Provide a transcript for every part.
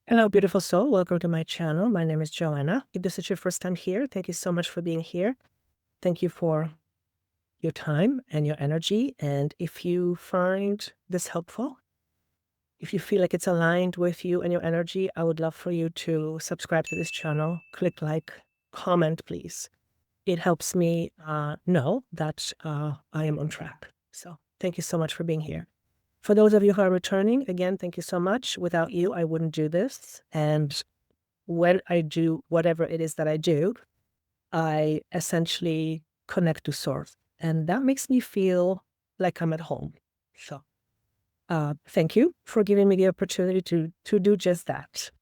Hello, beautiful soul. Welcome to my channel. My name is Joanna. If this is your first time here, thank you so much for being here. Thank you for your time and your energy. And if you find this helpful, if you feel like it's aligned with you and your energy, I would love for you to subscribe to this channel. Click like, comment, please. It helps me know that I am on track. So thank you so much for being here. For those of you who are returning, again, thank you so much. Without you, I wouldn't do this. And when I do whatever it is that I do, I essentially connect to source. And that makes me feel like I'm at home. So thank you for giving me the opportunity to do just that.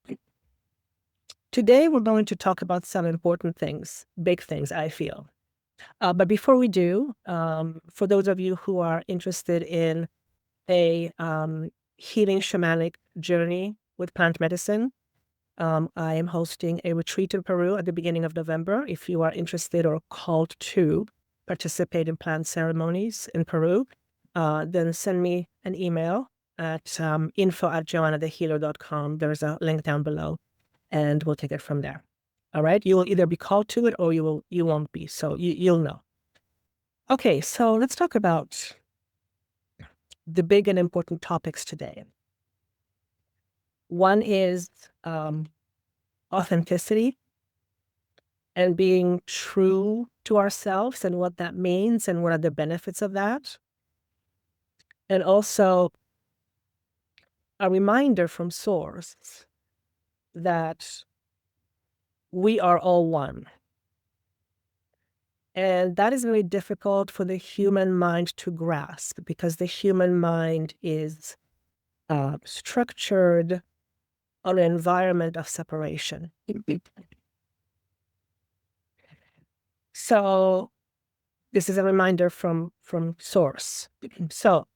Today, we're going to talk about some important things, big things, I feel. But before we do, for those of you who are interested in a healing shamanic journey with plant medicine, I am hosting a retreat in Peru at the beginning of November. If you are interested or called to participate in plant ceremonies in Peru, then send me an email at info@joannathehealer.com. There's a link down below, and we'll take it from there. All right? You will either be called to it or you won't be. So you'll know. Okay, so let's talk about the big and important topics today. One is authenticity and being true to ourselves and what that means and what are the benefits of that. And also a reminder from Source that we are all one. And that is very difficult for the human mind to grasp because the human mind is structured on an environment of separation. So this is a reminder from Source. So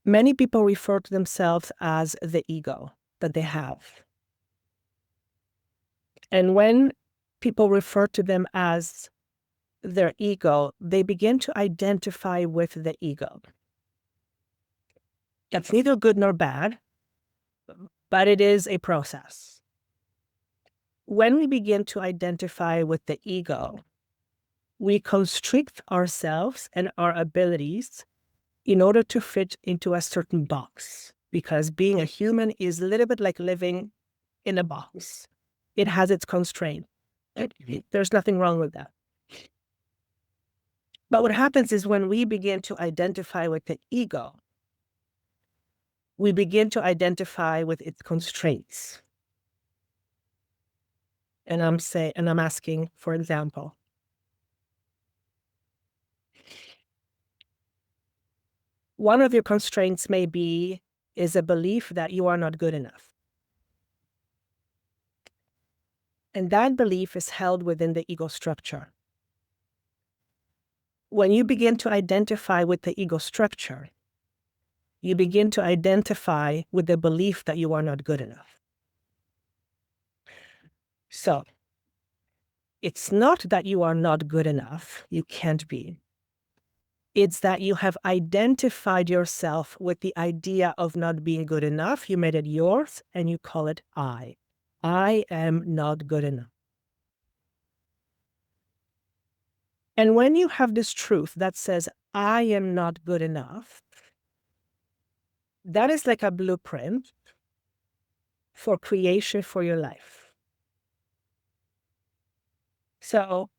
many people refer to themselves as the ego that they have. And when people refer to them as their ego, they begin to identify with the ego. That's neither good nor bad, but it is a process. When we begin to identify with the ego, we constrict ourselves and our abilities in order to fit into a certain box, because being a human is a little bit like living in a box. It has its constraints. There's nothing wrong with that. But what happens is when we begin to identify with the ego, we begin to identify with its constraints. And I'm asking, for example, one of your constraints is a belief that you are not good enough. And that belief is held within the ego structure. When you begin to identify with the ego structure, you begin to identify with the belief that you are not good enough. So it's not that you are not good enough, you can't be. It's that you have identified yourself with the idea of not being good enough. You made it yours and you call it I. I am not good enough. And when you have this truth that says, I am not good enough, that is like a blueprint for creation for your life. So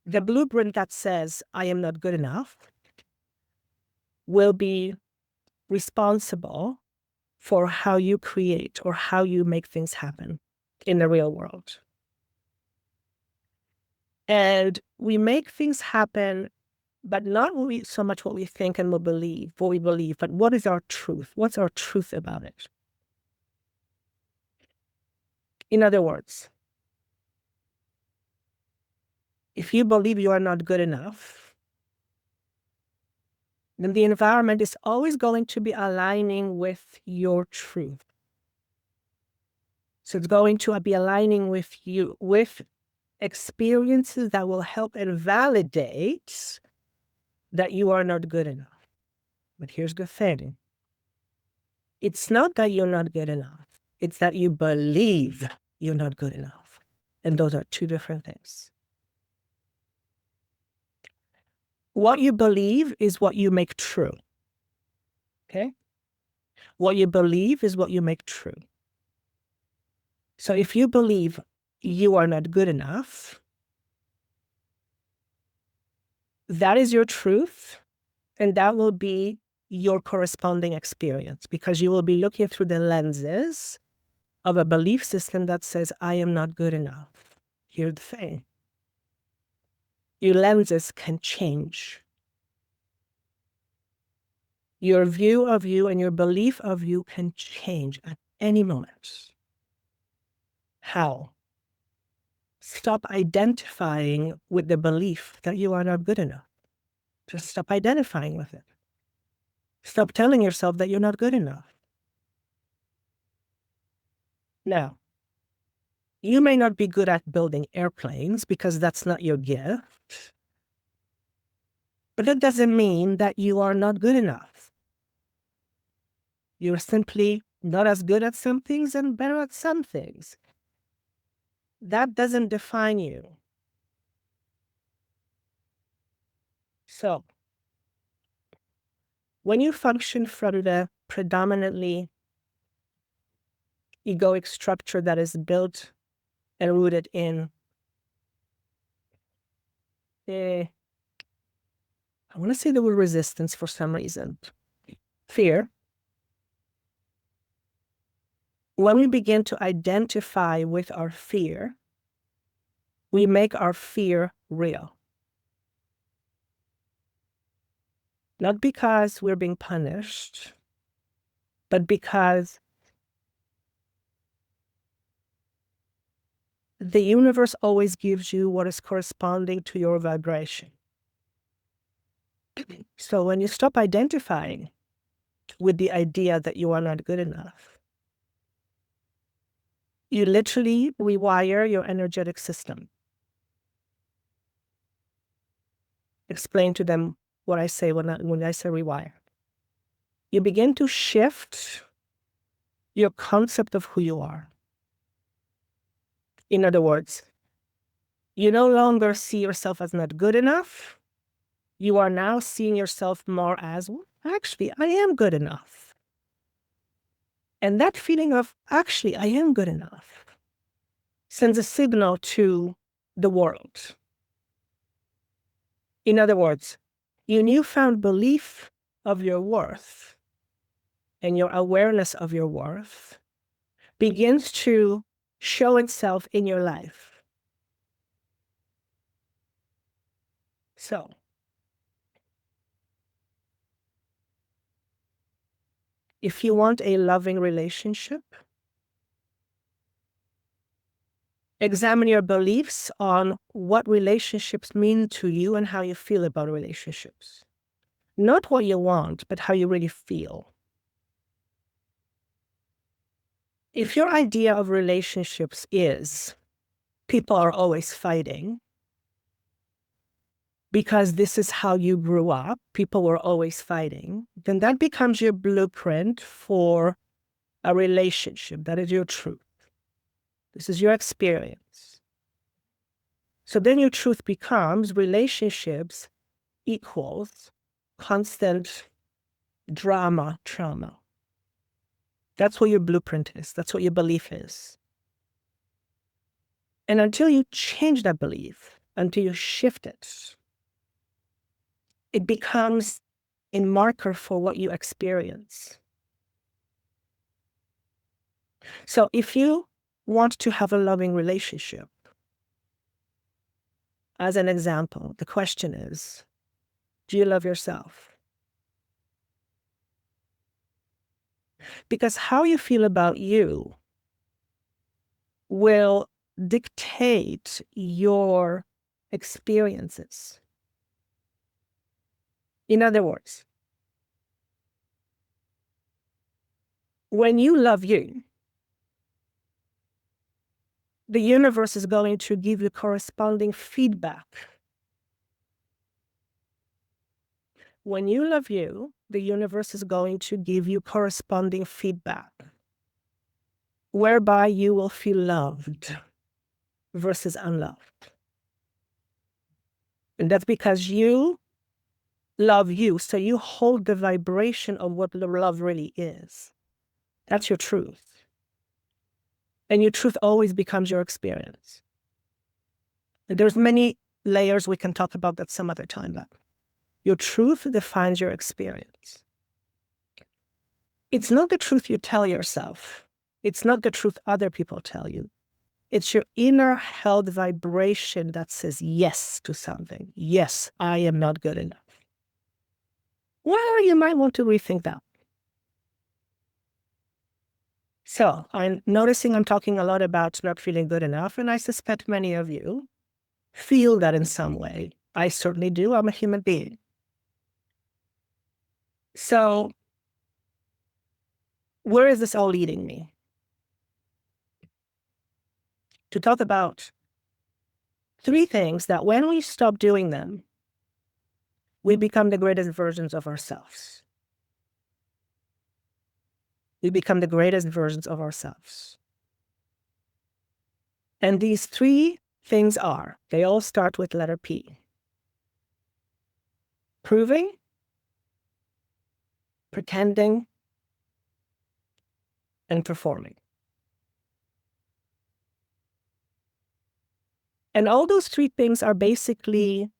the blueprint that says, I am not good enough, will be responsible for how you create or how you make things happen in the real world. And we make things happen, but not so much what we think and what we believe, but what is our truth? What's our truth about it? In other words, if you believe you are not good enough, then the environment is always going to be aligning with your truth. So it's going to be aligning with you, with experiences that will help and validate that you are not good enough. But here's the thing. It's not that you're not good enough. It's that you believe you're not good enough. And those are two different things. What you believe is what you make true. Okay? What you believe is what you make true. So if you believe you are not good enough, that is your truth, and that will be your corresponding experience, because you will be looking through the lenses of a belief system that says, I am not good enough. Here's the thing. Your lenses can change. Your view of you and your belief of you can change at any moment. How? Stop identifying with the belief that you are not good enough. Just stop identifying with it. Stop telling yourself that you're not good enough. Now, you may not be good at building airplanes because that's not your gift, but that doesn't mean that you are not good enough. You're simply not as good at some things and better at some things. That doesn't define you. So, when you function from the predominantly egoic structure that is built and rooted in I want to say the word resistance for some reason. Fear. When we begin to identify with our fear, we make our fear real. Not because we're being punished, but because the universe always gives you what is corresponding to your vibration. So when you stop identifying with the idea that you are not good enough, you literally rewire your energetic system. Explain to them what I say when I say rewire. You begin to shift your concept of who you are. In other words, you no longer see yourself as not good enough. You are now seeing yourself more as, well, actually, I am good enough. And that feeling of, actually, I am good enough, sends a signal to the world. In other words, your newfound belief of your worth and your awareness of your worth begins to show itself in your life. So, if you want a loving relationship, examine your beliefs on what relationships mean to you and how you feel about relationships. Not what you want, but how you really feel. If your idea of relationships is people are always fighting because this is how you grew up, people were always fighting, then that becomes your blueprint for a relationship. That is your truth. This is your experience. So then your truth becomes relationships equals constant drama, trauma. That's what your blueprint is. That's what your belief is. And until you change that belief, until you shift it, it becomes a marker for what you experience. So if you want to have a loving relationship, as an example, the question is, do you love yourself? Because how you feel about you will dictate your experiences. In other words, when you love you, the universe is going to give you corresponding feedback. When you love you, the universe is going to give you corresponding feedback, whereby you will feel loved versus unloved. And that's because you love you, so you hold the vibration of what love really is. That's your truth. And your truth always becomes your experience. And there's many layers we can talk about that some other time, but your truth defines your experience. It's not the truth you tell yourself. It's not the truth other people tell you. It's your inner held vibration that says yes to something. Yes, I am not good enough. Well, you might want to rethink that. So I'm noticing I'm talking a lot about not feeling good enough, and I suspect many of you feel that in some way. I certainly do. I'm a human being. So where is this all leading me? To talk about 3 things that when we stop doing them, we become the greatest versions of ourselves. We become the greatest versions of ourselves. And these 3 things are, they all start with letter P. Proving, pretending, and performing. And all those 3 things are basically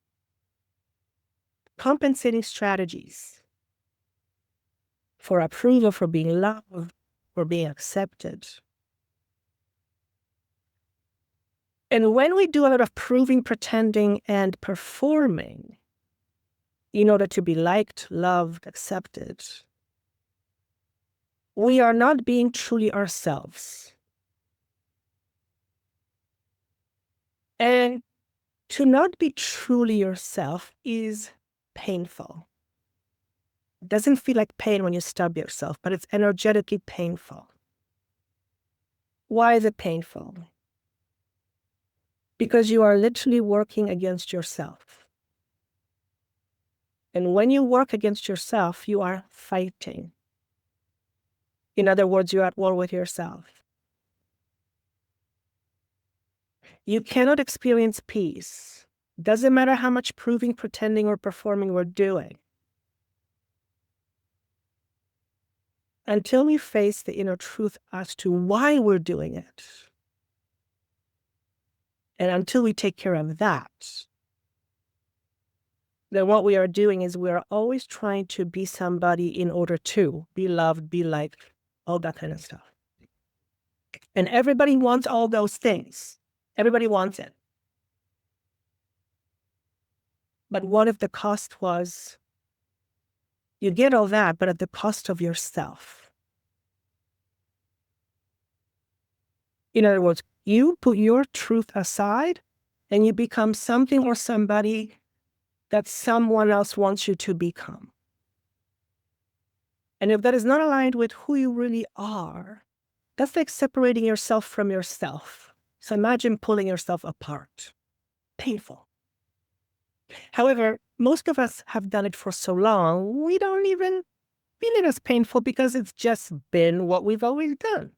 compensating strategies for approval, for being loved, for being accepted. And when we do a lot of proving, pretending, and performing in order to be liked, loved, accepted, we are not being truly ourselves. And to not be truly yourself is painful. It doesn't feel like pain when you stub yourself, but it's energetically painful. Why is it painful? Because you are literally working against yourself. And when you work against yourself, you are fighting. In other words, you're at war with yourself. You cannot experience peace. Doesn't matter how much proving, pretending, or performing we're doing, until we face the inner truth as to why we're doing it. And until we take care of that, then what we are doing is we are always trying to be somebody in order to be loved, be liked, all that kind of stuff. And everybody wants all those things. Everybody wants it. But what if the cost was, you get all that, but at the cost of yourself? In other words, you put your truth aside and you become something or somebody that someone else wants you to become. And if that is not aligned with who you really are, that's like separating yourself from yourself. So imagine pulling yourself apart. Painful. However, most of us have done it for so long, we don't even feel it as painful because it's just been what we've always done.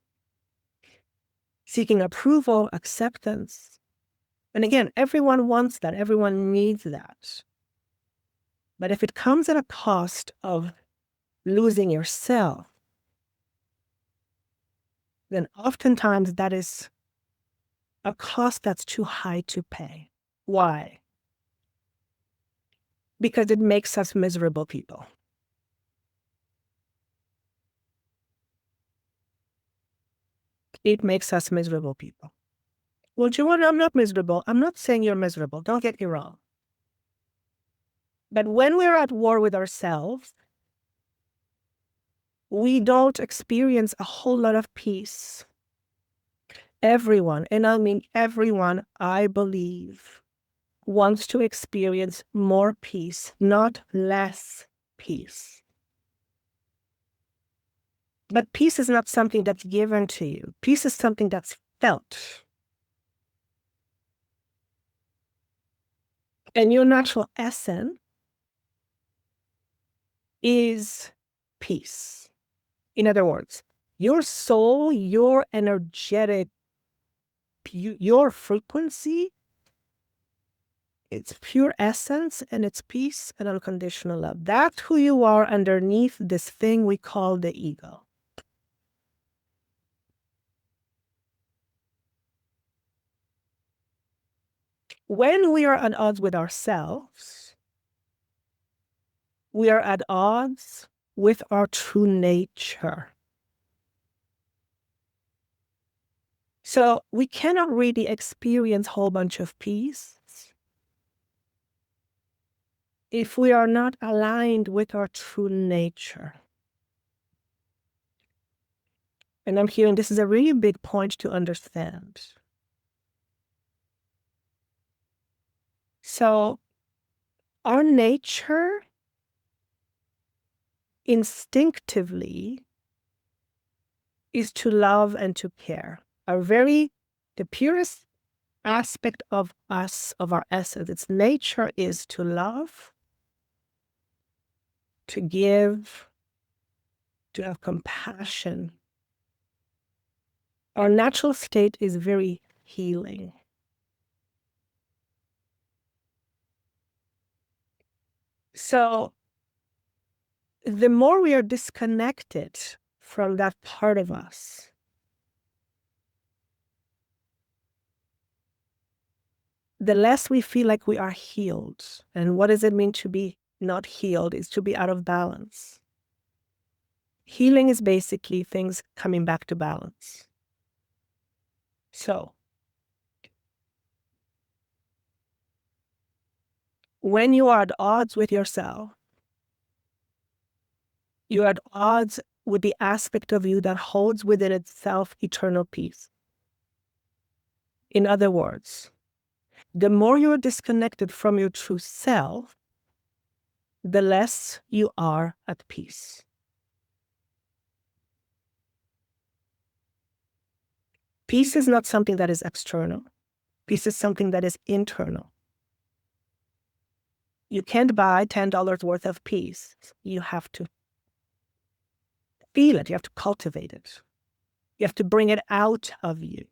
Seeking approval, acceptance. And again, everyone wants that. Everyone needs that. But if it comes at a cost of losing yourself, then oftentimes that is a cost that's too high to pay. Why? Because it makes us miserable people. It makes us miserable people. Well, Joanna, I'm not miserable. I'm not saying you're miserable. Don't get me wrong. But when we're at war with ourselves, we don't experience a whole lot of peace. Everyone, and I mean everyone, I believe, wants to experience more peace, not less peace. But peace is not something that's given to you. Peace is something that's felt. And your natural essence is peace. In other words, your soul, your energetic, your frequency, it's pure essence and it's peace and unconditional love. That's who you are underneath this thing we call the ego. When we are at odds with ourselves, we are at odds with our true nature. So we cannot really experience a whole bunch of peace if we are not aligned with our true nature. And I'm hearing this is a really big point to understand. So our nature instinctively is to love and to care. The purest aspect of us, of our essence, its nature is to love, to give, to have compassion. Our natural state is very healing. So the more we are disconnected from that part of us, the less we feel like we are healed. And what does it mean to be not healed? Is to be out of balance. Healing is basically things coming back to balance. So when you are at odds with yourself, you're at odds with the aspect of you that holds within itself eternal peace. In other words, the more you're disconnected from your true self, the less you are at peace. Peace is not something that is external. Peace is something that is internal. You can't buy $10 worth of peace. You have to feel it. You have to cultivate it. You have to bring it out of you.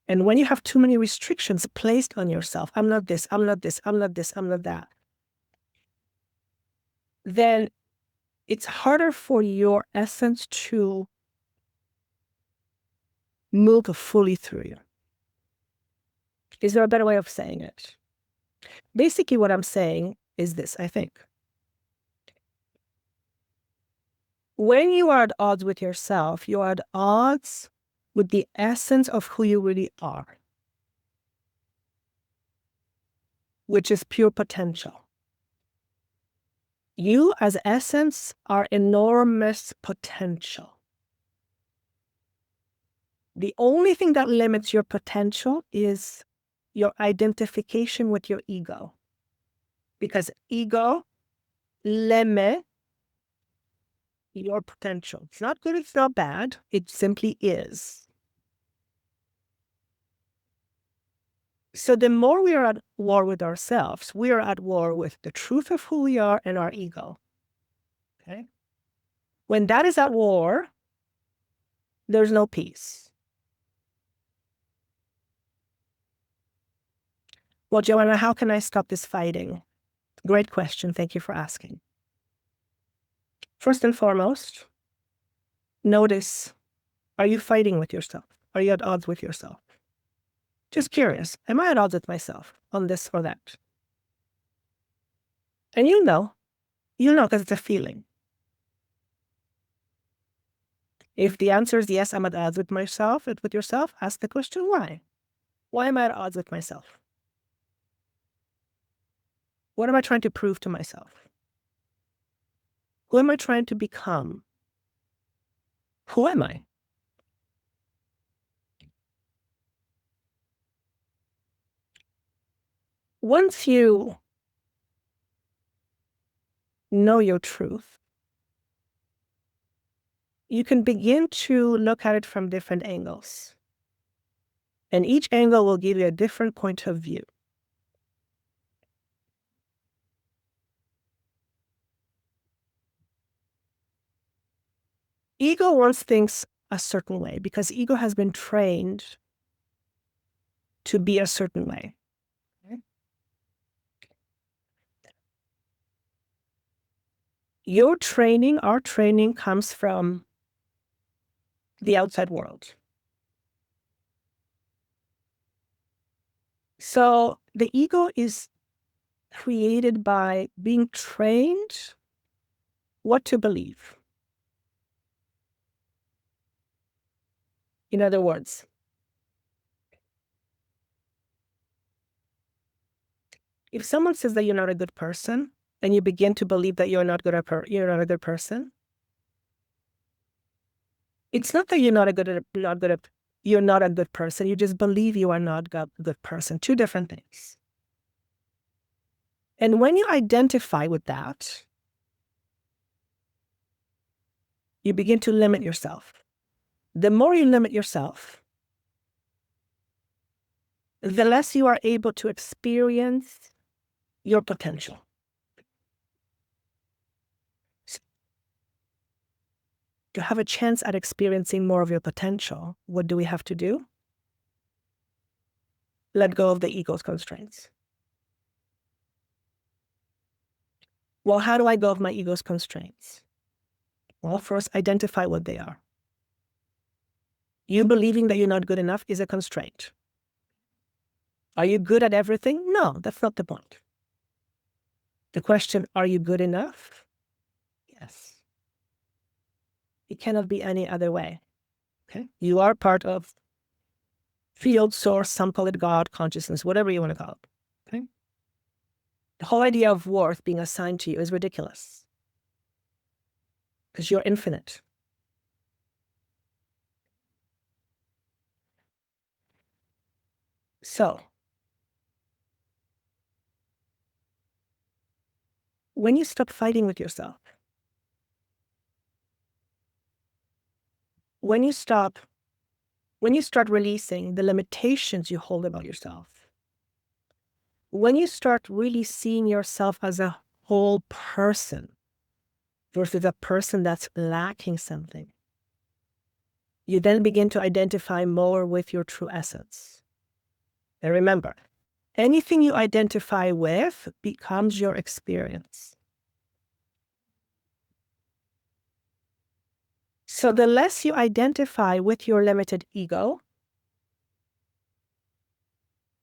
And when you have too many restrictions placed on yourself, I'm not this, I'm not this, I'm not this, I'm not that, then it's harder for your essence to move fully through you. Is there a better way of saying it? Basically, what I'm saying is this, I think. When you are at odds with yourself, you are at odds with the essence of who you really are, which is pure potential. You as essence are enormous potential. The only thing that limits your potential is your identification with your ego. Because ego limits your potential. It's not good, it's not bad. It simply is. So the more we are at war with ourselves, we are at war with the truth of who we are and our ego. Okay? When that is at war, there's no peace. Well, Joanna, how can I stop this fighting? Great question. Thank you for asking. First and foremost, notice, are you fighting with yourself? Are you at odds with yourself? Just curious, am I at odds with myself on this or that? And you'll know because it's a feeling. If the answer is yes, I'm at odds with myself, with yourself, ask the question, why? Why am I at odds with myself? What am I trying to prove to myself? Who am I trying to become? Who am I? Once you know your truth, you can begin to look at it from different angles. And each angle will give you a different point of view. Ego wants things a certain way because ego has been trained to be a certain way. Okay? Your training, our training, comes from the outside world. So the ego is created by being trained what to believe. In other words, if someone says that you're not a good person, and you begin to believe that you're not a good person, it's not that you're not a good person. You just believe you are not a good person. Two different things. And when you identify with that, you begin to limit yourself. The more you limit yourself, the less you are able to experience your potential. To have a chance at experiencing more of your potential, what do we have to do? Let go of the ego's constraints. Well, how do I go of my ego's constraints? Well, first, identify what they are. You believing that you're not good enough is a constraint. Are you good at everything? No, that's not the point. The question, are you good enough? Yes. It cannot be any other way. Okay? You are part of field, source, some call it God, consciousness, whatever you want to call it. Okay? The whole idea of worth being assigned to you is ridiculous because you're infinite. So, when you stop fighting with yourself, when you start releasing the limitations you hold about yourself, when you start really seeing yourself as a whole person versus a person that's lacking something, you then begin to identify more with your true essence. And remember, anything you identify with becomes your experience. So the less you identify with your limited ego,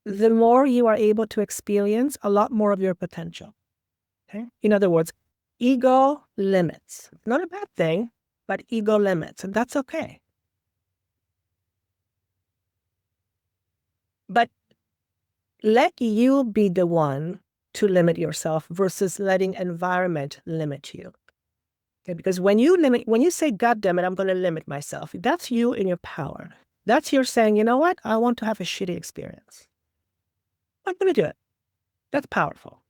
the more you are able to experience a lot more of your potential. Okay? In other words, ego limits. Not a bad thing, but ego limits, and that's okay. But let you be the one to limit yourself versus letting environment limit you. Okay? Because when you say, God damn it, I'm going to limit myself, that's you in your power. That's you saying, you know what? I want to have a shitty experience. I'm going to do it. That's powerful.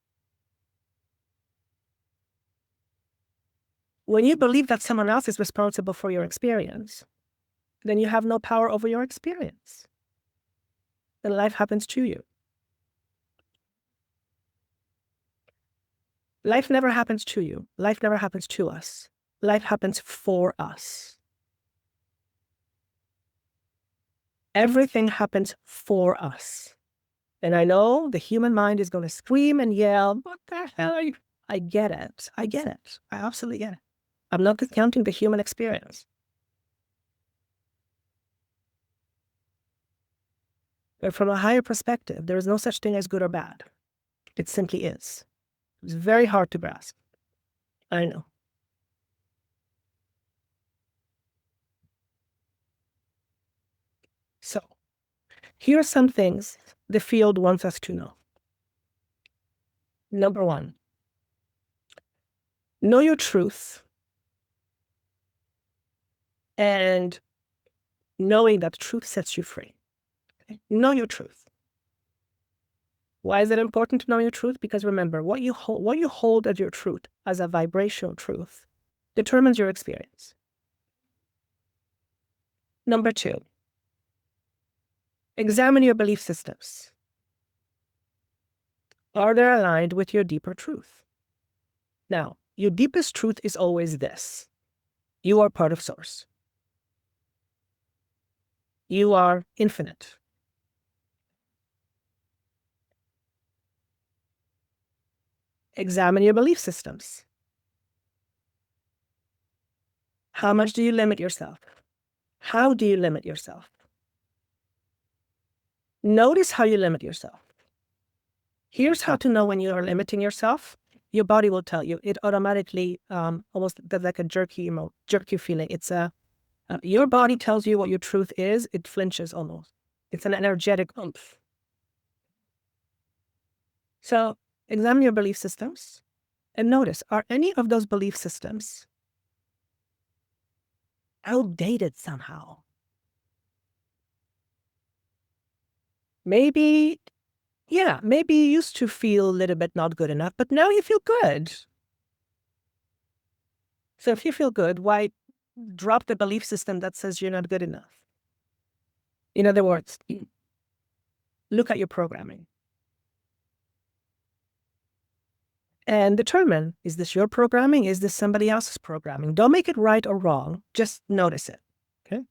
When you believe that someone else is responsible for your experience, then you have no power over your experience. Then life happens to you. Life never happens to you. Life never happens to us. Life happens for us. Everything happens for us. And I know the human mind is going to scream and yell, what the hell are you? I get it. I get it. I absolutely get it. I'm not discounting the human experience. But from a higher perspective, there is no such thing as good or bad. It simply is. It's very hard to grasp. I know. So, here are some things the field wants us to know. Number one, know your truth. And knowing that truth sets you free. Okay? Know your truth. Why is it important to know your truth? Because remember, what you hold as your truth, as a vibrational truth, determines your experience. Number two, examine your belief systems. Are they aligned with your deeper truth? Now, your deepest truth is always this. You are part of Source. You are infinite. Examine your belief systems. How much do you limit yourself? How do you limit yourself? Notice how you limit yourself. Here's how to know when you are limiting yourself. Your body will tell you. It automatically almost does like a jerky feeling. It's your body tells you what your truth is. It flinches almost. It's an energetic oomph. So examine your belief systems and notice, are any of those belief systems outdated somehow? Maybe, yeah, maybe you used to feel a little bit not good enough, but now you feel good. So if you feel good, why drop the belief system that says you're not good enough? In other words, look at your programming and determine, is this your programming? Is this somebody else's programming? Don't make it right or wrong. Just notice it. Okay.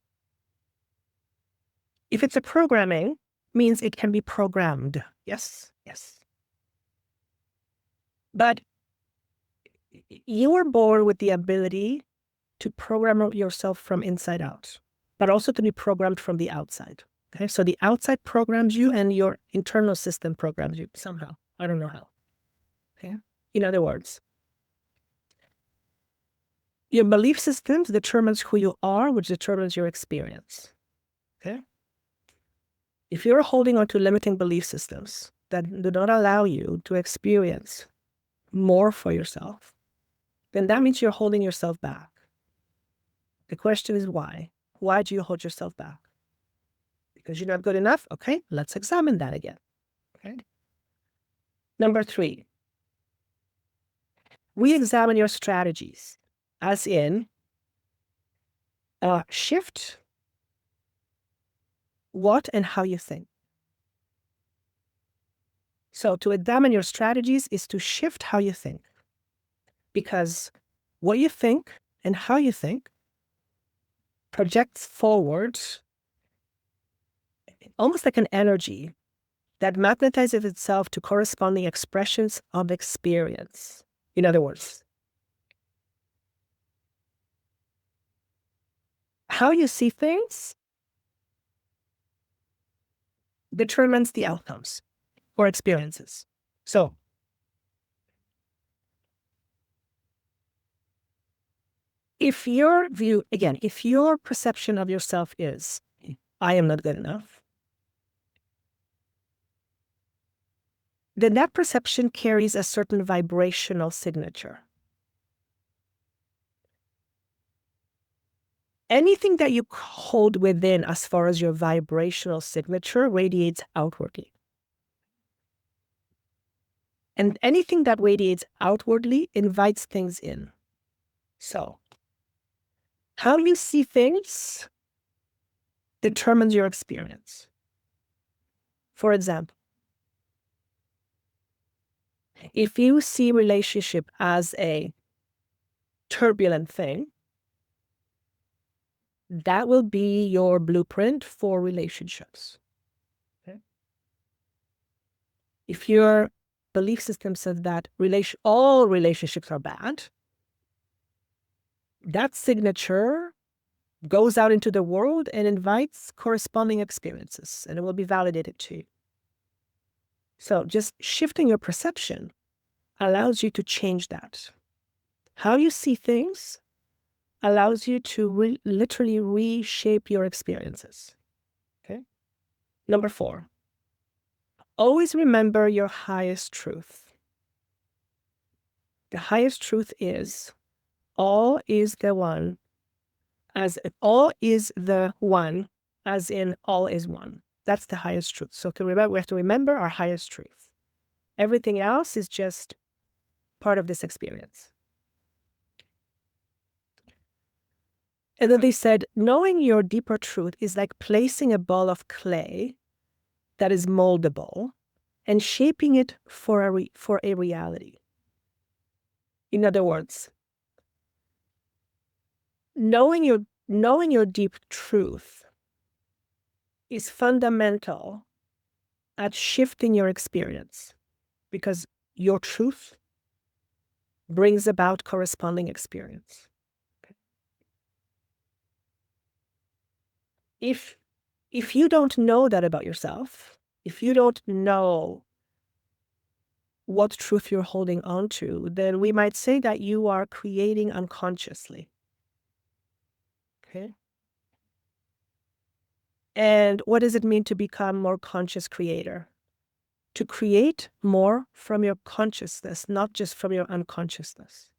If it's a programming, means it can be programmed. Yes, yes. But you were born with the ability to program yourself from inside out, but also to be programmed from the outside. Okay, so the outside programs you and your internal system programs you somehow. I don't know how. Okay. In other words, your belief systems determines who you are, which determines your experience. Okay. If you're holding on to limiting belief systems that do not allow you to experience more for yourself, then that means you're holding yourself back. The question is why? Why do you hold yourself back? Because you're not good enough? Okay, let's examine that again. Okay. Number 3, re-examine your strategies, as in shift what and how you think. So to examine your strategies is to shift how you think, because what you think and how you think projects forward almost like an energy that magnetizes itself to corresponding expressions of experience. In other words, how you see things determines the outcomes or experiences. So if your view, again, if your perception of yourself is, I am not good enough, then that perception carries a certain vibrational signature. Anything that you hold within as far as your vibrational signature radiates outwardly. And anything that radiates outwardly invites things in. So, how you see things determines your experience. For example, if you see relationship as a turbulent thing, that will be your blueprint for relationships. Okay? If your belief system says that all relationships are bad, that signature goes out into the world and invites corresponding experiences, and it will be validated to you. So just shifting your perception allows you to change that. How you see things allows you to literally reshape your experiences. Okay. Number 4, always remember your highest truth. The highest truth is all is the one, as in all is the one, as in all is one. That's the highest truth. So we have to remember our highest truth. Everything else is just part of this experience. And then they said, knowing your deeper truth is like placing a ball of clay that is moldable and shaping it for a reality. In other words, knowing your deep truth is fundamental at shifting your experience, because your truth brings about corresponding experience. If you don't know that about yourself, if you don't know what truth you're holding on to, then we might say that you are creating unconsciously. Okay? And what does it mean to become more conscious creator? To create more from your consciousness, not just from your unconsciousness.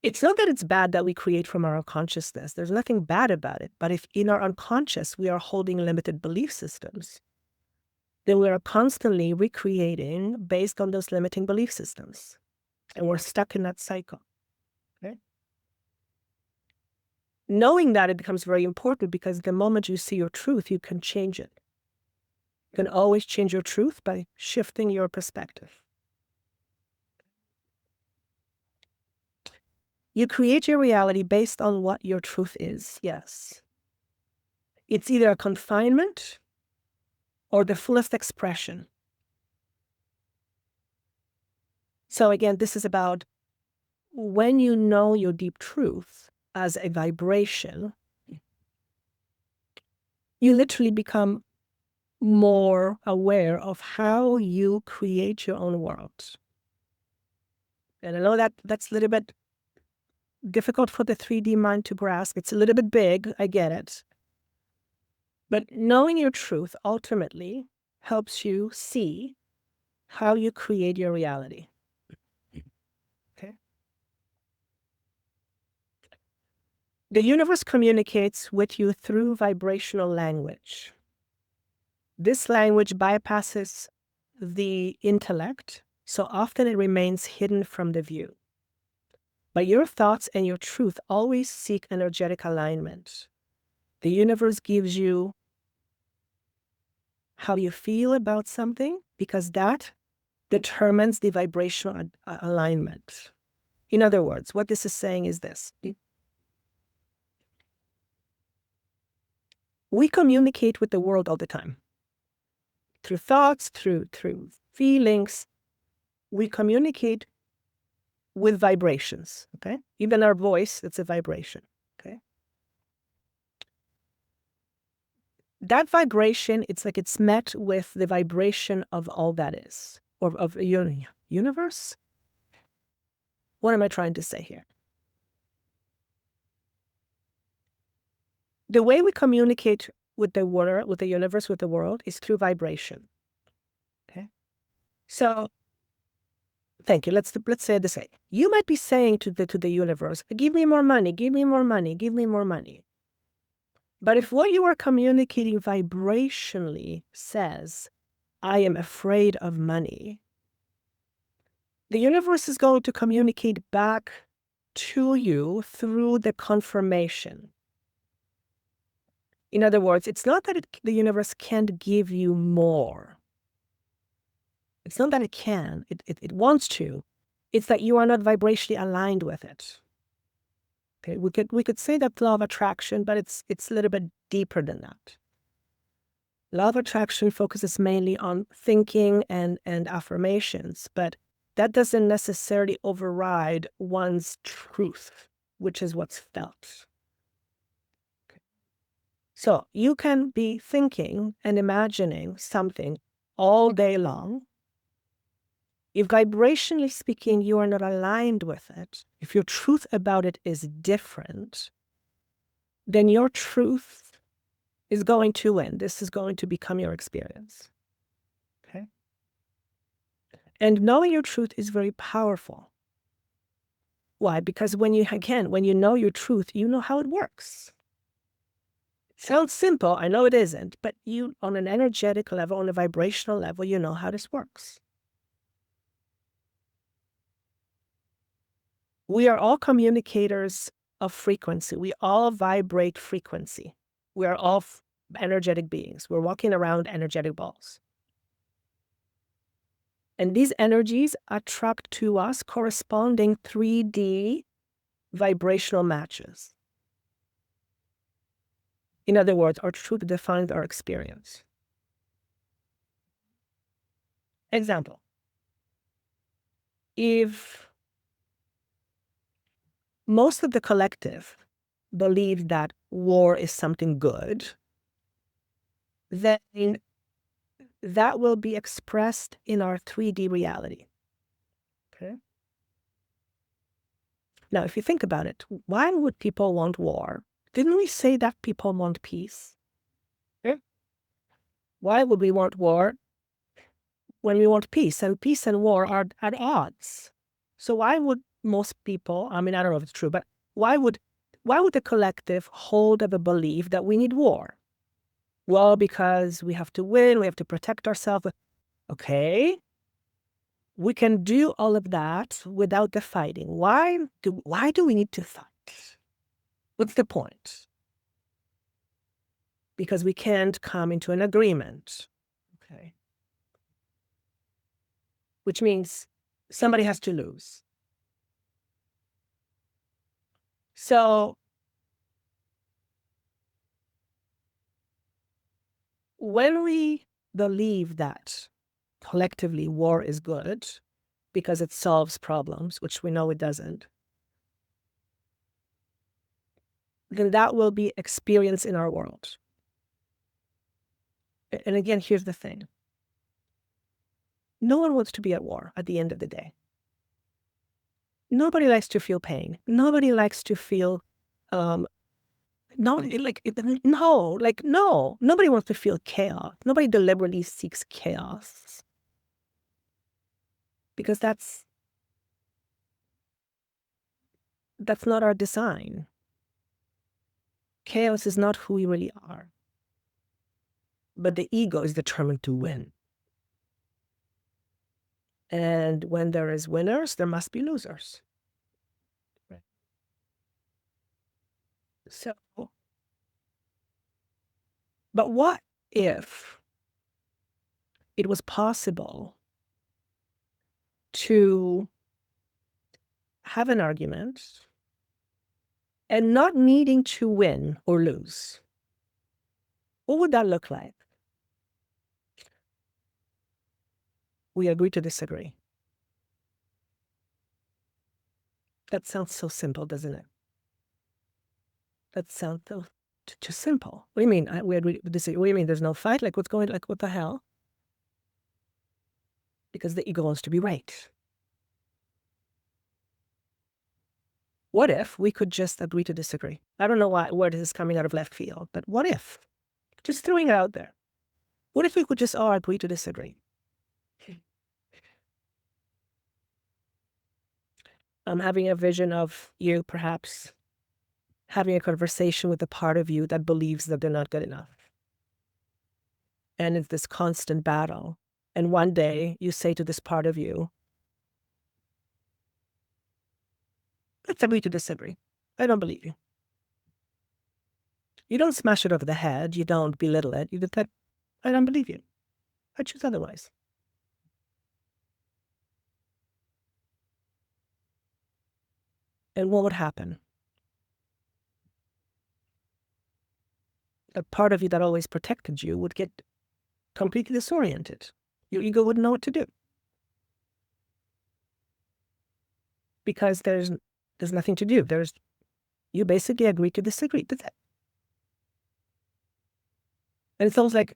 It's not that it's bad that we create from our unconsciousness. There's nothing bad about it. But if in our unconscious we are holding limited belief systems, then we are constantly recreating based on those limiting belief systems. And we're stuck in that cycle. Okay? Knowing that, it becomes very important, because the moment you see your truth, you can change it. You can always change your truth by shifting your perspective. You create your reality based on what your truth is, yes. It's either a confinement or the fullest expression. So again, this is about when you know your deep truth as a vibration, you literally become more aware of how you create your own world. And I know that that's a little bit difficult for the 3D mind to grasp. It's a little bit big, I get it. But knowing your truth ultimately helps you see how you create your reality. Okay? The universe communicates with you through vibrational language. This language bypasses the intellect, so often it remains hidden from the view. But your thoughts and your truth always seek energetic alignment. The universe gives you how you feel about something, because that determines the vibrational alignment. In other words, what this is saying is this. We communicate with the world all the time. Through thoughts, through feelings, we communicate with vibrations, okay? Even our voice, it's a vibration, okay? That vibration, it's like it's met with the vibration of all that is, or of a universe? What am I trying to say here? The way we communicate with the world, with the universe, with the world, is through vibration, okay? So, thank you. Let's say it this way. You might be saying to the universe, give me more money, give me more money, give me more money. But if what you are communicating vibrationally says, I am afraid of money, the universe is going to communicate back to you through the confirmation. In other words, it's not that the universe can't give you more. It's not that it can. It wants to. It's that you are not vibrationally aligned with it. Okay, we could say that law of attraction, but it's a little bit deeper than that. Law of attraction focuses mainly on thinking and affirmations, but that doesn't necessarily override one's truth, which is what's felt. Okay. So you can be thinking and imagining something all day long. If vibrationally speaking, you are not aligned with it, if your truth about it is different, then your truth is going to win. This is going to become your experience. Okay? And knowing your truth is very powerful. Why? Because when you know your truth, you know how it works. It sounds simple. I know it isn't, but you, on an energetic level, on a vibrational level, you know how this works. We are all communicators of frequency. We all vibrate frequency. We are all energetic beings. We're walking around energetic balls. And these energies attract to us corresponding 3D vibrational matches. In other words, our truth defines our experience. Example. If most of the collective believe that war is something good, then that will be expressed in our 3D reality. Okay. Now, if you think about it, why would people want war? Didn't we say that people want peace? Okay. Why would we want war when we want peace? And peace and war are at odds. So why would most people, I mean, I don't know if it's true, but why would the collective hold of a belief that we need war? Well, because we have to win, we have to protect ourselves. Okay. We can do all of that without the fighting. Why do we need to fight? What's the point? Because we can't come into an agreement. Okay. Which means somebody has to lose. So when we believe that collectively war is good because it solves problems, which we know it doesn't, then that will be experienced in our world. And again, here's the thing. No one wants to be at war at the end of the day. Nobody likes to feel pain. Nobody likes to feel, no, nobody wants to feel chaos. Nobody deliberately seeks chaos. Because that's not our design. Chaos is not who we really are. But the ego is determined to win. And when there is winners, there must be losers. Right. So, but what if it was possible to have an argument and not needing to win or lose? What would that look like? We agree to disagree. That sounds so simple, doesn't it? That sounds so just simple. What do you mean? We agree to disagree. What do you mean? There's no fight? Like, what's going? Like, what the hell? Because the ego wants to be right. What if we could just agree to disagree? I don't know where this is coming out of left field, but what if? Just throwing it out there. What if we could just all agree to disagree? I'm having a vision of you perhaps having a conversation with a part of you that believes that they're not good enough. And it's this constant battle. And one day you say to this part of you, let's agree to disagree. I don't believe you. You don't smash it over the head. You don't belittle it. You just say, I don't believe you. I choose otherwise. And what would happen? A part of you that always protected you would get completely disoriented. Your ego wouldn't know what to do. Because there's nothing to do. You basically agree to disagree. That's it. And it's almost like,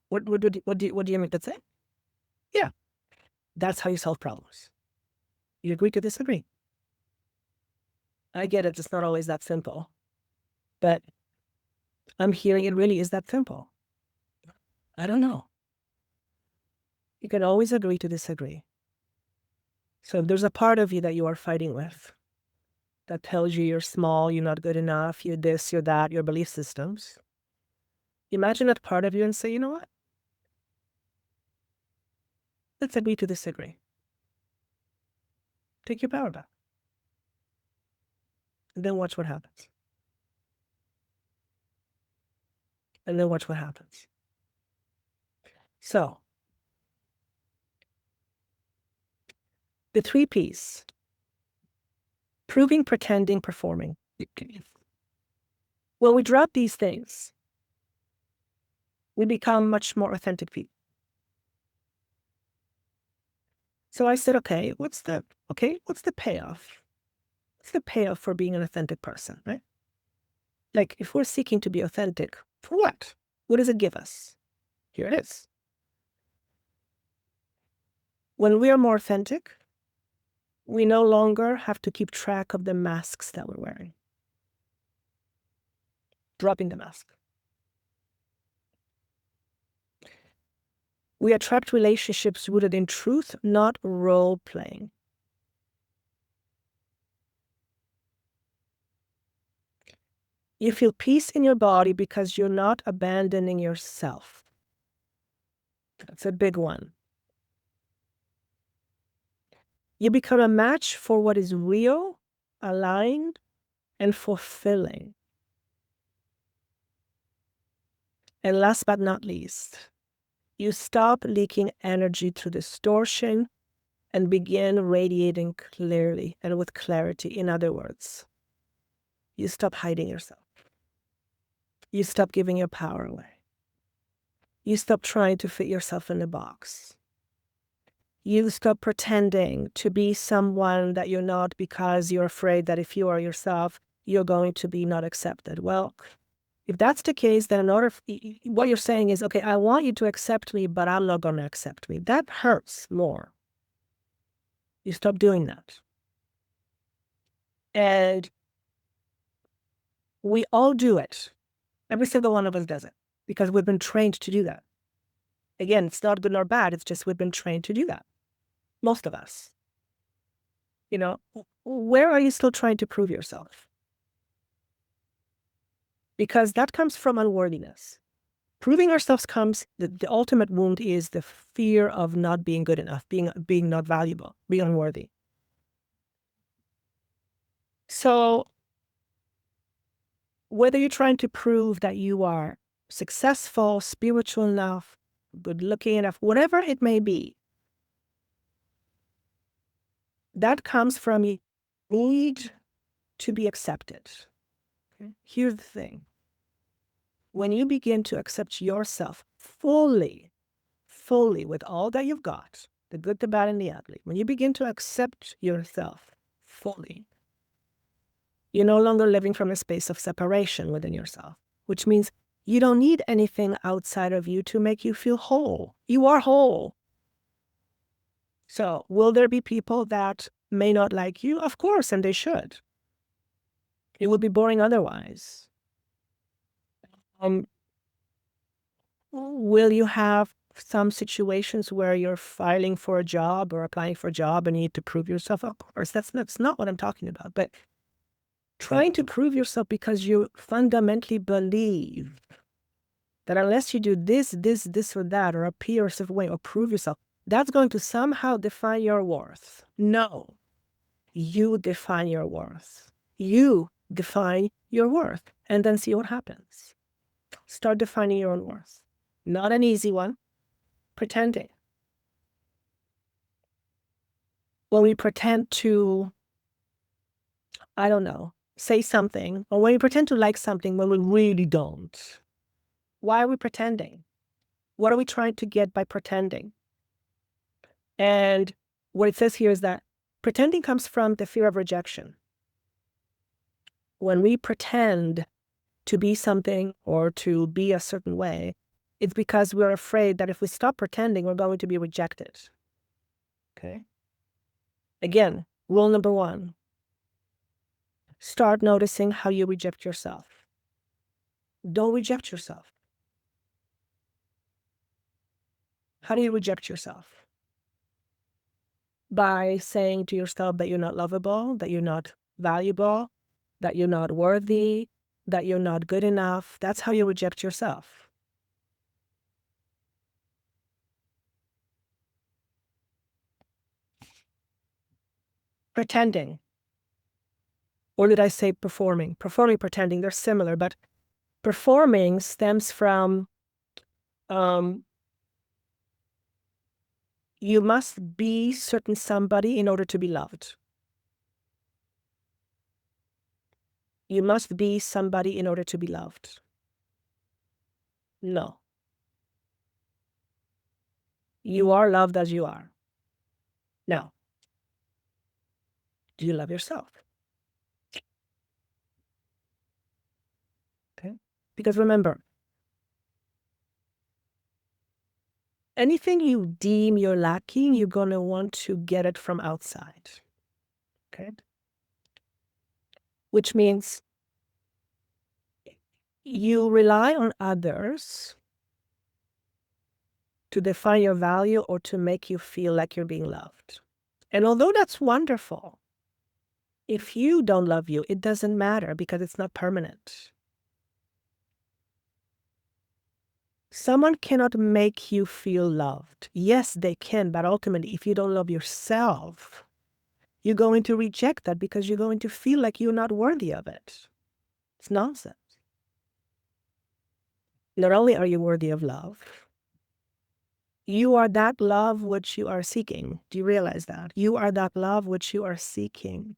what do you mean? That's it? Yeah. That's how you solve problems. You agree to disagree. I get it. It's not always that simple. But I'm hearing it really is that simple. I don't know. You can always agree to disagree. So if there's a part of you that you are fighting with that tells you you're small, you're not good enough, you're this, you're that, your belief systems, imagine that part of you and say, you know what? Let's agree to disagree. Take your power back. And then watch what happens. And then watch what happens. So, The 3 Ps. Proving, pretending, performing. When we drop these things, we become much more authentic people. So I said, okay, what's the payoff? What's the payoff for being an authentic person, right? Like, if we're seeking to be authentic, for what? What does it give us? Here it is. When we are more authentic, we no longer have to keep track of the masks that we're wearing. Dropping the mask. We attract relationships rooted in truth, not role playing. You feel peace in your body because you're not abandoning yourself. That's a big one. You become a match for what is real, aligned, and fulfilling. And last but not least, you stop leaking energy through distortion and begin radiating clearly and with clarity. In other words, you stop hiding yourself. You stop giving your power away. You stop trying to fit yourself in a box. You stop pretending to be someone that you're not because you're afraid that if you are yourself, you're going to be not accepted. Well, if that's the case, then what you're saying is, okay, I want you to accept me, but I'm not going to accept me. That hurts more. You stop doing that. And we all do it. Every single one of us does it because we've been trained to do that. Again, it's not good nor bad. It's just we've been trained to do that. Most of us. You know, where are you still trying to prove yourself? Because that comes from unworthiness. Proving ourselves comes, the ultimate wound is the fear of not being good enough, being not valuable, being unworthy. So whether you're trying to prove that you are successful, spiritual enough, good looking enough, whatever it may be, that comes from a need to be accepted. Okay? Here's the thing. When you begin to accept yourself fully with all that you've got, the good, the bad, and the ugly, when you begin to accept yourself fully, you're no longer living from a space of separation within yourself, which means you don't need anything outside of you to make you feel whole. You are whole. So will there be people that may not like you? Of course, and they should. It would be boring otherwise. Will you have some situations where you're filing for a job or applying for a job and you need to prove yourself? Of course, that's not what I'm talking about. But trying to prove yourself because you fundamentally believe that unless you do this or that, or appear a certain way, or prove yourself, that's going to somehow define your worth. No, you define your worth. You define your worth, and then see what happens. Start defining your own worth. Not an easy one. Pretending. When we pretend to, I don't know, say something, or when we pretend to like something when we really don't. Why are we pretending? What are we trying to get by pretending? And what it says here is that pretending comes from the fear of rejection. When we pretend to be something or to be a certain way, it's because we're afraid that if we stop pretending, we're going to be rejected. Okay? Again, rule number 1. Start noticing how you reject yourself. Don't reject yourself. How do you reject yourself? By saying to yourself that you're not lovable, that you're not valuable, that you're not worthy, that you're not good enough. That's how you reject yourself. Pretending. Or did I say performing? Performing, pretending, they're similar, but performing stems from You must be certain somebody in order to be loved. You must be somebody in order to be loved. No. You are loved as you are. Now, do you love yourself? Okay. Because remember, anything you deem you're lacking, you're going to want to get it from outside. Okay. Which means you rely on others to define your value or to make you feel like you're being loved. And although that's wonderful, if you don't love you, it doesn't matter because it's not permanent. Someone cannot make you feel loved. Yes, they can, but ultimately, if you don't love yourself, you're going to reject that because you're going to feel like you're not worthy of it. It's nonsense. Not only are you worthy of love, you are that love which you are seeking. Do you realize that? You are that love which you are seeking.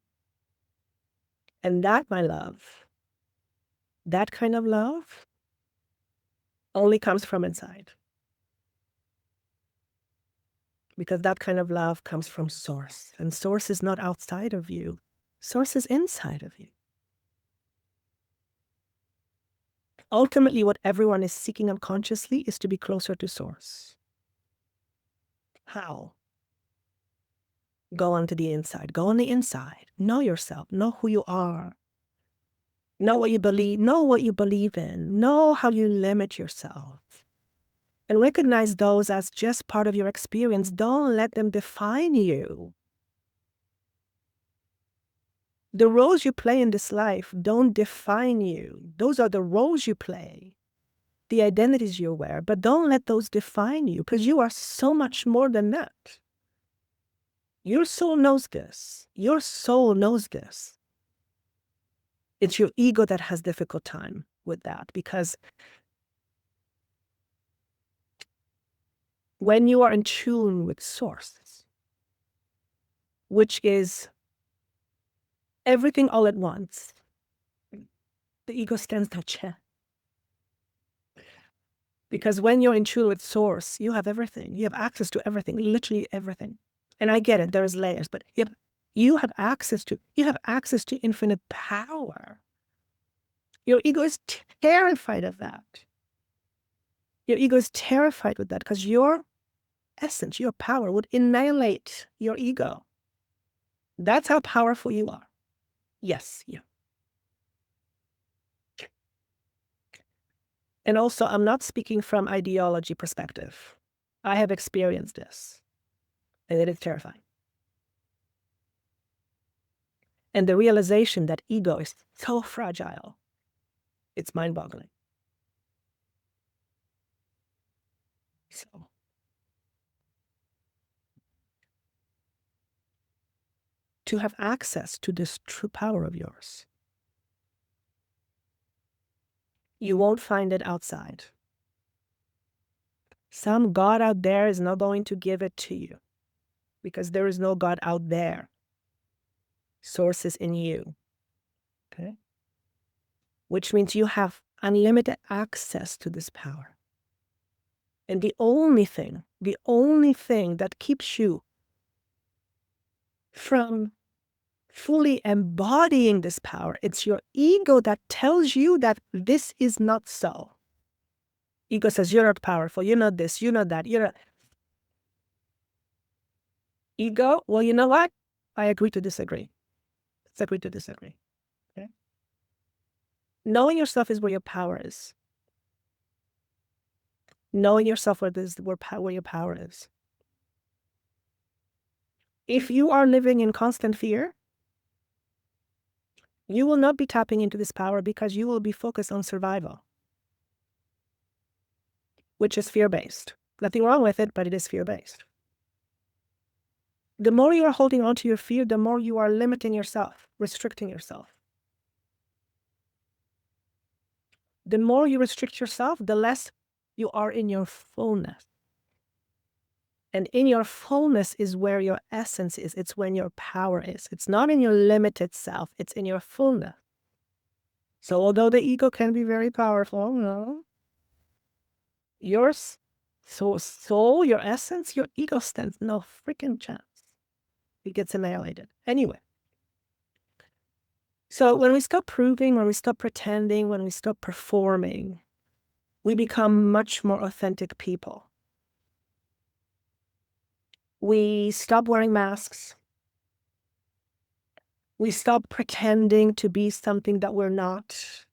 And that, my love, that kind of love only comes from inside. Because that kind of love comes from Source. And Source is not outside of you. Source is inside of you. Ultimately, what everyone is seeking unconsciously is to be closer to Source. How? Go onto the inside. Go on the inside. Know yourself. Know who you are. Know what you believe. Know what you believe in. Know how you limit yourself. And recognize those as just part of your experience. Don't let them define you. The roles you play in this life don't define you. Those are the roles you play, the identities you wear, but don't let those define you because you are so much more than that. Your soul knows this. Your soul knows this. It's your ego that has difficult time with that because when you are in tune with Source, which is everything all at once, the ego stands no chance. Because when you're in tune with Source, you have everything. You have access to everything, literally everything. And I get it, there's layers, but you have access to infinite power. Your ego is terrified of that. Your ego is terrified with that because your essence, your power would annihilate your ego. That's how powerful you are. Yes, you. And also, I'm not speaking from ideology perspective. I have experienced this, and it is terrifying. And the realization that ego is so fragile, it's mind-boggling. So, to have access to this true power of yours, you won't find it outside. Some God out there is not going to give it to you because there is no God out there. Source is in you. Okay? Which means you have unlimited access to this power. And the only thing that keeps you from fully embodying this power, it's your ego that tells you that this is not so. Ego says, you're not powerful, you're not this, you're not that, you're not. Ego, well, you know what? I agree to disagree. Let's agree to disagree. Okay? Knowing yourself is where your power is. Knowing yourself where your power is. If you are living in constant fear, you will not be tapping into this power because you will be focused on survival, which is fear-based. Nothing wrong with it, but it is fear-based. The more you are holding on to your fear, the more you are limiting yourself, restricting yourself. The more you restrict yourself, the less you are in your fullness. And in your fullness is where your essence is. It's when your power is. It's not in your limited self. It's in your fullness. So although the ego can be very powerful, no, yours, soul, your essence, your ego stands no freaking chance. It gets annihilated. Anyway. So when we stop proving, when we stop pretending, when we stop performing, we become much more authentic people. We stop wearing masks. We stop pretending to be something that we're not.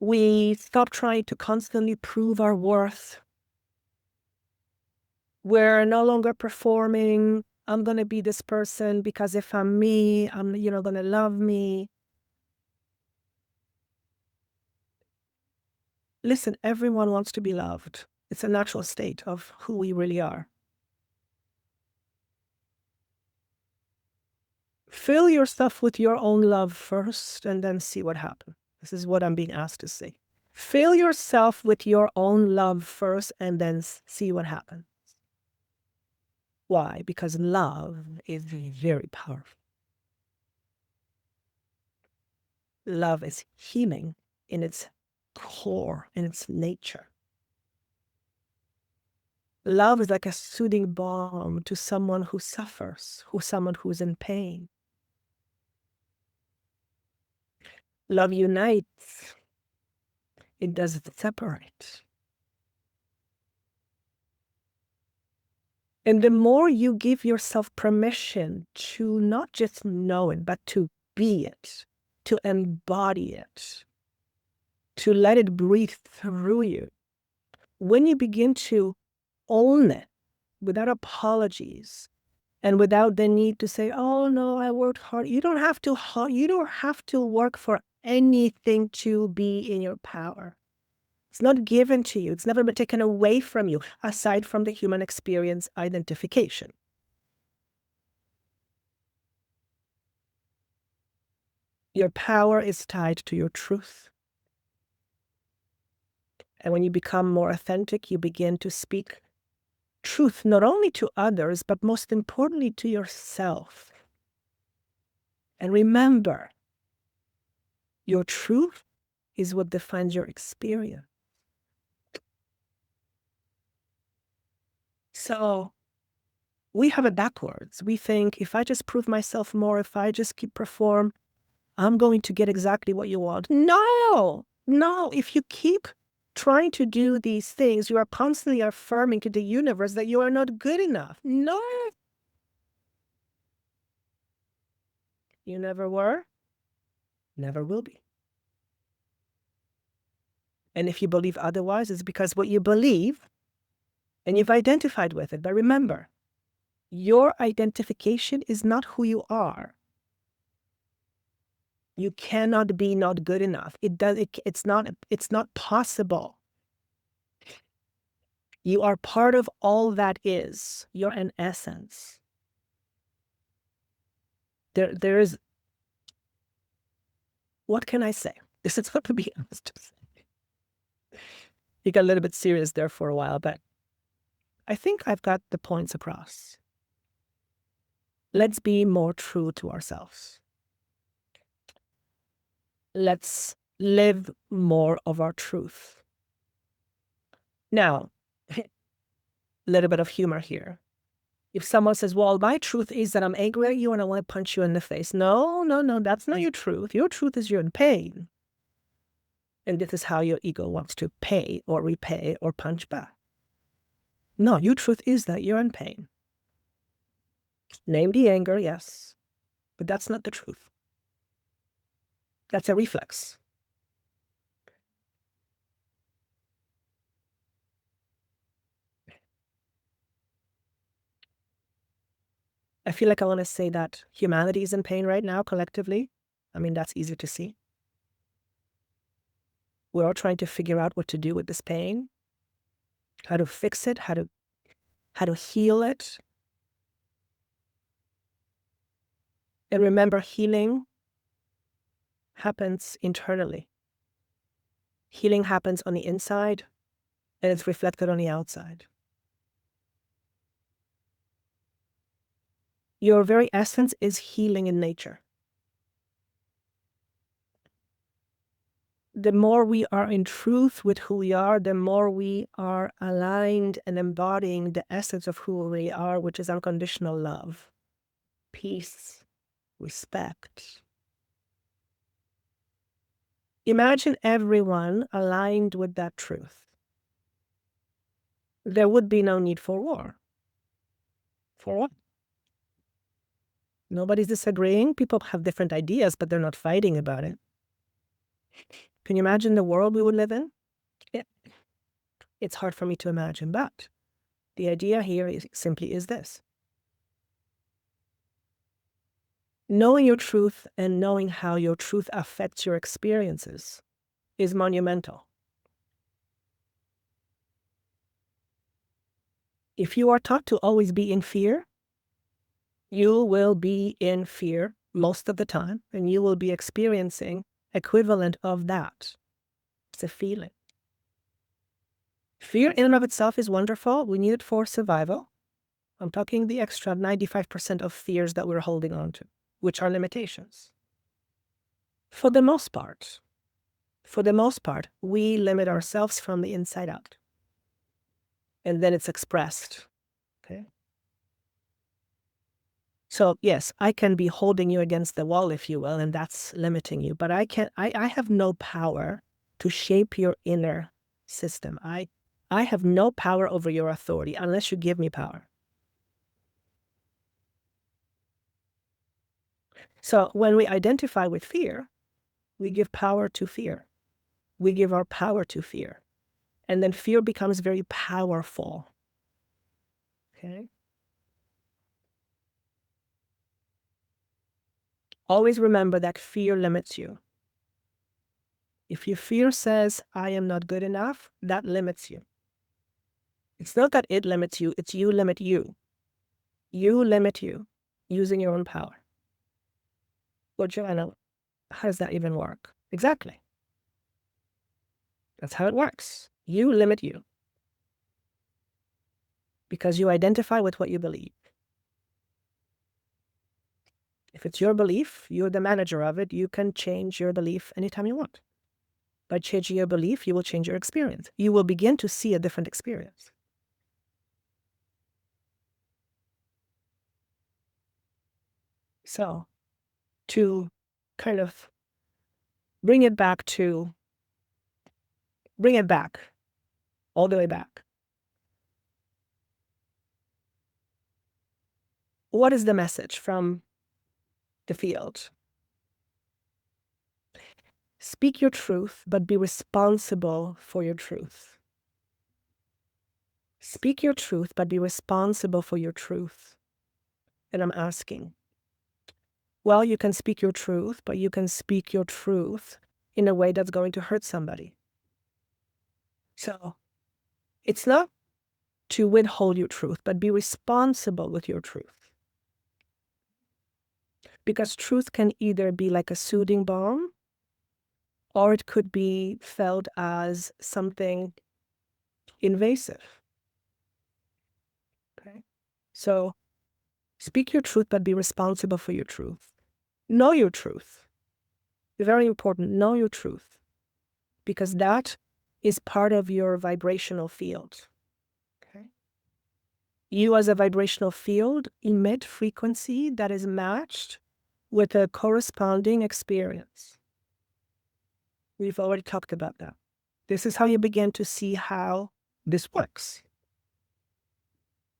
We stop trying to constantly prove our worth. We're no longer performing, I'm going to be this person because if I'm me, I'm, going to love me. Listen, everyone wants to be loved. It's a natural state of who we really are. Fill yourself with your own love first and then see what happens. This is what I'm being asked to say. Fill yourself with your own love first and then see what happens. Why? Because love is very powerful. Love is healing in its core, in its nature. Love is like a soothing balm to someone who suffers, someone who's in pain. Love unites. It doesn't separate. And the more you give yourself permission to not just know it, but to be it, to embody it, to let it breathe through you, when you begin to own it without apologies and without the need to say, oh no, I worked hard. You don't have to work for anything to be in your power. It's not given to you. It's never been taken away from you, aside from the human experience identification. Your power is tied to your truth. And when you become more authentic, you begin to speak truth, not only to others, but most importantly to yourself. And remember, your truth is what defines your experience. So we have it backwards. We think if I just prove myself more, if I just keep perform, I'm going to get exactly what you want. No. If you keep trying to do these things, you are constantly affirming to the universe that you are not good enough. No. You never were, never will be. And if you believe otherwise, it's because what you believe and you've identified with it. But remember, your identification is not who you are. You cannot be not good enough. It's not possible. You are part of all that is. You're an essence. There is, what can I say? This is what to be honest to say. You got a little bit serious there for a while, but I think I've got the points across. Let's be more true to ourselves. Let's live more of our truth. Now, a little bit of humor here. If someone says, well, my truth is that I'm angry at you and I want to punch you in the face. No, that's not your truth. Your truth is you're in pain. And this is how your ego wants to pay or repay or punch back. No, your truth is that you're in pain. Name the anger, yes, but that's not the truth. That's a reflex. I feel like I want to say that humanity is in pain right now, collectively. I mean, that's easy to see. We're all trying to figure out what to do with this pain, how to fix it, how to heal it. And remember, healing happens internally. Healing happens on the inside, and it's reflected on the outside. Your very essence is healing in nature. The more we are in truth with who we are, the more we are aligned and embodying the essence of who we are, which is unconditional love, peace, respect. Imagine everyone aligned with that truth. There would be no need for war. For what? Nobody's disagreeing. People have different ideas, but they're not fighting about it. Can you imagine the world we would live in? It's hard for me to imagine, but the idea here simply is this. Knowing your truth and knowing how your truth affects your experiences is monumental. If you are taught to always be in fear, you will be in fear most of the time, and you will be experiencing equivalent of that. It's a feeling. Fear in and of itself is wonderful. We need it for survival. I'm talking the extra 95% of fears that we're holding on to, which are limitations. For the most part, we limit ourselves from the inside out. And then it's expressed, okay? So yes, I can be holding you against the wall, if you will, and that's limiting you. But I have no power to shape your inner system. I have no power over your authority unless you give me power. So when we identify with fear, we give power to fear. We give our power to fear. And then fear becomes very powerful. Okay? Always remember that fear limits you. If your fear says, I am not good enough, that limits you. It's not that it limits you, it's you limit you. You limit you using your own power. Well, Joanna, how does that even work? Exactly. That's how it works. You limit you. Because you identify with what you believe. If it's your belief, you're the manager of it, you can change your belief anytime you want. By changing your belief, you will change your experience. You will begin to see a different experience. So, to kind of bring it back, all the way back. What is the message from the field? Speak your truth, but be responsible for your truth. Speak your truth, but be responsible for your truth. And I'm asking, well, you can speak your truth, but you can speak your truth in a way that's going to hurt somebody. So it's not to withhold your truth, but be responsible with your truth. Because truth can either be like a soothing balm, or it could be felt as something invasive. Okay? So speak your truth, but be responsible for your truth. Know your truth. Very important, know your truth. Because that is part of your vibrational field. Okay? You as a vibrational field emit frequency that is matched with a corresponding experience. We've already talked about that. This is how you begin to see how this works.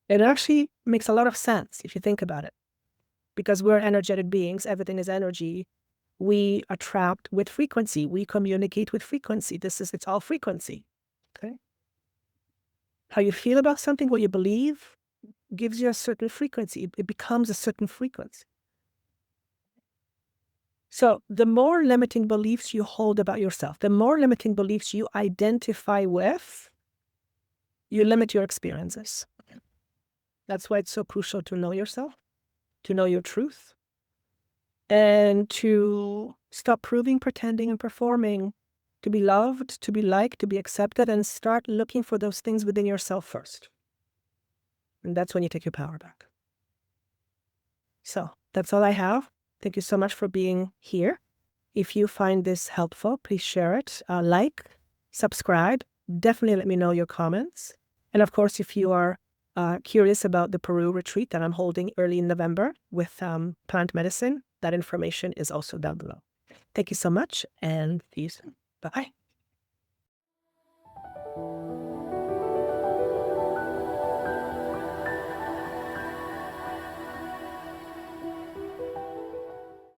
It actually makes a lot of sense if you think about it. Because we're energetic beings, everything is energy. We are trapped with frequency. We communicate with frequency. It's all frequency. Okay? How you feel about something, what you believe, gives you a certain frequency. It becomes a certain frequency. So the more limiting beliefs you hold about yourself, the more limiting beliefs you identify with, you limit your experiences. That's why it's so crucial to know yourself, to know your truth, and to stop proving, pretending, and performing, to be loved, to be liked, to be accepted, and start looking for those things within yourself first. And that's when you take your power back. So that's all I have. Thank you so much for being here. If you find this helpful, please share it, like, subscribe. Definitely let me know your comments. And of course, if you are curious about the Peru retreat that I'm holding early in November with plant medicine, that information is also down below. Thank you so much, and see you soon. Bye-bye.